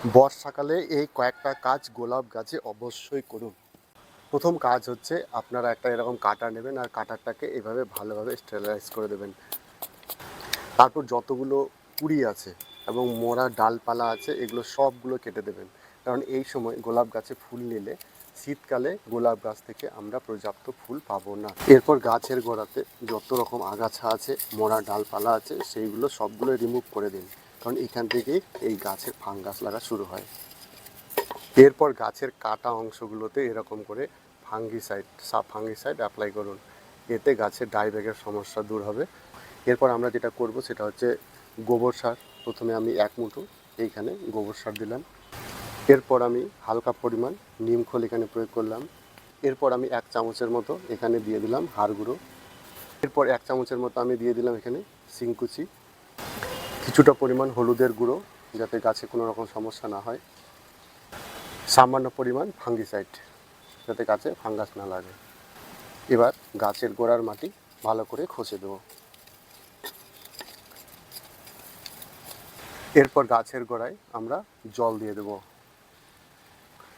বর্ষাকালে এই কয়েকটা কাজ গোলাপ গাছে অবশ্যই করুন। প্রথম কাজ হচ্ছে আপনারা একটা এরকম কাটার নেবেন আর কাটারটাকে এভাবে ভালোভাবে স্টেরিলাইজ করে দেবেন। তারপর যতগুলো কুড়ি আছে এবং মোড়া ডালপালা আছে এগুলো সবগুলো কেটে দেবেন, কারণ এই সময় গোলাপ গাছে ফুল নিলে শীতকালে গোলাপ গাছ থেকে আমরা পর্যাপ্ত ফুল পাবো না। এরপর গাছের গোড়াতে যত রকম আগাছা আছে, মোড়া ডালপালা আছে, সেইগুলো সবগুলো রিমুভ করে দিন, কারণ এখান থেকেই এই গাছের ফাঙ্গাস লাগা শুরু হয়। এরপর গাছের কাটা অংশগুলোতে এরকম করে ফাঙ্গিসাইড অ্যাপ্লাই করুন। এতে গাছের ডাইব্যাকের সমস্যা দূর হবে। এরপর আমরা যেটা করব সেটা হচ্ছে গোবর সার। প্রথমে আমি 1 মুঠো এইখানে গোবর সার দিলাম। এরপর আমি হালকা পরিমাণ নিম খোল এখানে প্রয়োগ করলাম। এরপর আমি 1 চামচের মতো এখানে দিয়ে দিলাম হাড় গুঁড়ো। এরপর 1 চামচের মতো আমি দিয়ে দিলাম এখানে শিংকুচি। কিছুটা পরিমাণ হলুদের গুঁড়ো, যাতে গাছে কোনো রকম সমস্যা না হয়। সামান্য পরিমাণ ফাঙ্গিসাইড, যাতে গাছে ফাঙ্গাস না লাগে। এবার গাছের গোড়ার মাটি ভালো করে ঘষে দেব। এরপর গাছের গোড়ায় আমরা জল দিয়ে দেব।